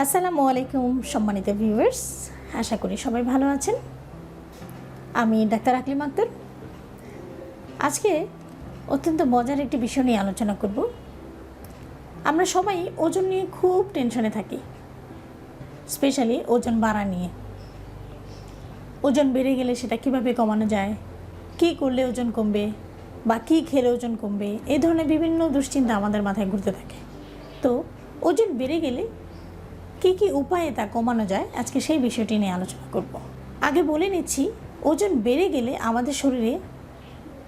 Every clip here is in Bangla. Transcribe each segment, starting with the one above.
আসসালামু আলাইকুম সম্মানিত ভিউয়ার্স, আশা করি সবাই ভালো আছেন। আমি ডাক্তার আকলিমা আক্তার। আজকে অত্যন্ত মজার একটি বিষয় নিয়ে আলোচনা করব। আমরা সবাই ওজন নিয়ে খুব টেনশনে থাকি, স্পেশালি ওজন বাড়া নিয়ে। ওজন বেড়ে গেলে সেটা কিভাবে কমানো যায়, কী করলে ওজন কমবে বা কী খেলে ওজন কমবে, এই ধরনের বিভিন্ন দুশ্চিন্তা আমাদের মাথায় ঘুরতে থাকে। তো ওজন বেড়ে গেলে কী কী উপায়ে তা কমানো যায়, আজকে সেই বিষয়টি নিয়ে আলোচনা করব। আগে বলে নিচ্ছি, ওজন বেড়ে গেলে আমাদের শরীরে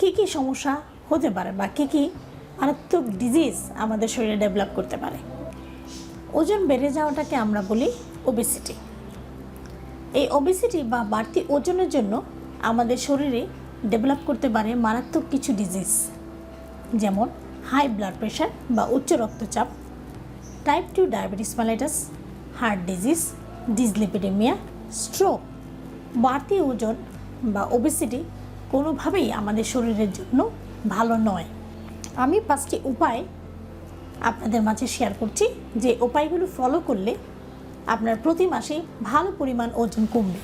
কী কী সমস্যা হতে পারে বা কী কী মারাত্মক ডিজিজ আমাদের শরীরে ডেভেলপ করতে পারে। ওজন বেড়ে যাওয়াটাকে আমরা বলি ওবেসিটি। এই ওবেসিটি বা বাড়তি ওজনের জন্য আমাদের শরীরে ডেভেলপ করতে পারে মারাত্মক কিছু ডিজিজ, যেমন হাই ব্লাড প্রেশার বা উচ্চ রক্তচাপ, type 2 diabetes mellitus, heart disease, dyslipidemia, stroke. বাড়তি ওজন বা ওবেসিটি কোনোভাবেই আমাদের শরীরের জন্য ভালো নয়। আমি 5টি উপায় আপনাদের মাঝে শেয়ার করছি, যে উপায়গুলো ফলো করলে আপনার প্রতি মাসে ভালো পরিমাণ ওজন কমবে।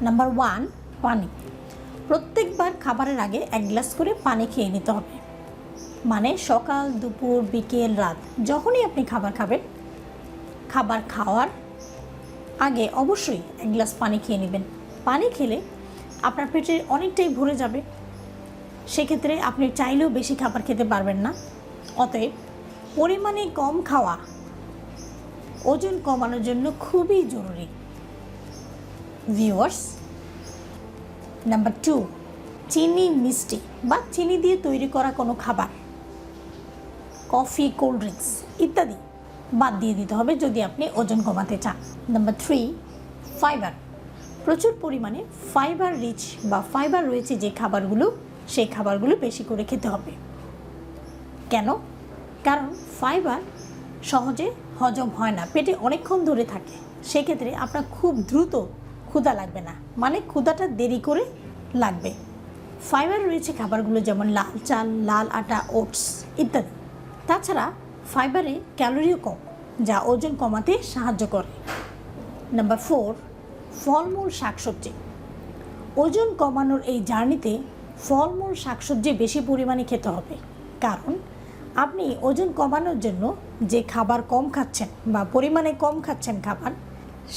নাম্বার 1, পানি। প্রত্যেকবার খাবারের আগে 1 গ্লাস করে পানি খেয়ে নিতে হবে। মানে সকাল, দুপুর, বিকেল, রাত, যখনই আপনি খাবার খাবেন, খাবার খাওয়ার আগে অবশ্যই 1 গ্লাস পানি খেয়ে নেবেন। পানি খেলে আপনার পেটে অনেকটাই ভরে যাবে, সেক্ষেত্রে আপনি চাইলেও বেশি খাবার খেতে পারবেন না। অতএব পরিমাণে কম খাওয়া ওজন কমানোর জন্য খুবই জরুরি। ভিউয়ার্স, নাম্বার 2, চিনি, মিষ্টি বা চিনি দিয়ে তৈরি করা কোনো খাবার, কফি, কোল্ড ড্রিঙ্কস ইত্যাদি বাদ দিয়ে দিতে হবে যদি আপনি ওজন কমাতে চান। Number 3, fibre. প্রচুর পরিমাণে ফাইবার রিচ বা ফাইবার রয়েছে যে খাবারগুলো, সেই খাবারগুলো বেশি করে খেতে হবে। কেন? কারণ ফাইবার সহজে হজম হয় না, পেটে অনেকক্ষণ ধরে থাকে, সেক্ষেত্রে আপনার খুব দ্রুত ক্ষুধা লাগবে না, মানে ক্ষুধাটা দেরি করে লাগবে। ফাইবার রয়েছে খাবারগুলো যেমন লাল চাল, লাল আটা, ওটস ইত্যাদি। তাছাড়া ফাইবারে ক্যালোরিও কম, যা ওজন কমাতে সাহায্য করে। নাম্বার 4, ফলমূল, শাকসবজি। ওজন কমানোর এই জার্নিতে ফলমূল, শাকসবজি বেশি পরিমাণে খেতে হবে। কারণ আপনি ওজন কমানোর জন্য যে খাবার কম খাচ্ছেন বা পরিমাণে কম খাচ্ছেন খাবার,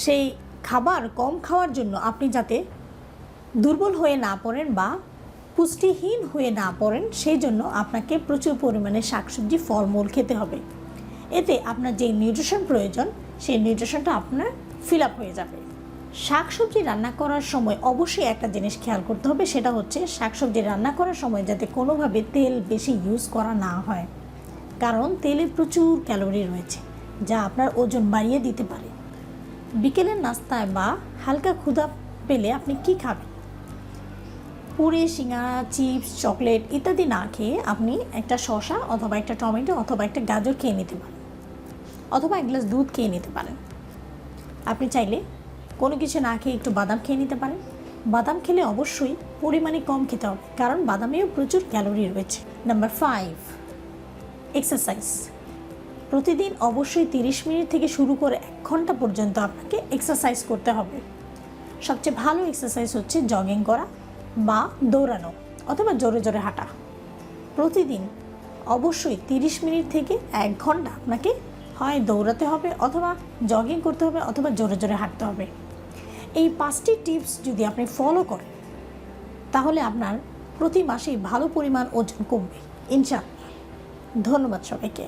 সেই খাবার কম খাওয়ার জন্য আপনি যাতে দুর্বল হয়ে না পড়েন বা পুষ্টিহীন হয়ে না পড়েন, সেই জন্য আপনাকে প্রচুর পরিমাণে শাকসবজি, ফলমূল খেতে হবে। এতে আপনার যে নিউট্রিশন প্রয়োজন, সেই নিউট্রিশনটা আপনার ফিল আপ হয়ে যাবে। শাকসবজি রান্না করার সময় অবশ্যই একটা জিনিস খেয়াল করতে হবে, সেটা হচ্ছে শাকসবজি রান্না করার সময় যাতে কোনোভাবে তেল বেশি ইউজ করা না হয়, কারণ তেলে প্রচুর ক্যালোরি রয়েছে যা আপনার ওজন বাড়িয়ে দিতে পারে। বিকেলের নাস্তায় বা হালকা ক্ষুধা পেলে আপনি কি খাবেন? পুরি, সিঙ্গাড়া, চিপস, চকলেট ইত্যাদি না খেয়ে আপনি একটা শসা অথবা একটা টমেটো অথবা একটা গাজর খেয়ে নিতে পারেন, অথবা 1 গ্লাস দুধ খেয়ে নিতে পারেন। আপনি চাইলে কোনো কিছু না খেয়ে একটু বাদাম খেয়ে নিতে পারেন। বাদাম খেলে অবশ্যই পরিমাণে কম খেতে হবে, কারণ বাদামেও প্রচুর ক্যালোরি রয়েছে। Number 5, exercise. প্রতিদিন অবশ্যই 30 মিনিট থেকে শুরু করে 1 ঘন্টা পর্যন্ত আপনাকে এক্সারসাইজ করতে হবে। সবচেয়ে ভালো এক্সারসাইজ হচ্ছে জগিং করা বা দৌড়ানো অথবা জোরে জোরে হাঁটা। প্রতিদিন অবশ্যই 30 মিনিট থেকে 1 ঘন্টা আপনাকে হয় দৌড়াতে হবে, অথবা জগিং করতে হবে, অথবা জোরে জোরে হাঁটতে হবে। এই 5টি টিপস যদি আপনি ফলো করেন, তাহলে আপনার প্রতি মাসেই ভালো পরিমাণ ওজন কমবে ইনশাআল্লাহ। ধন্যবাদ সবাইকে।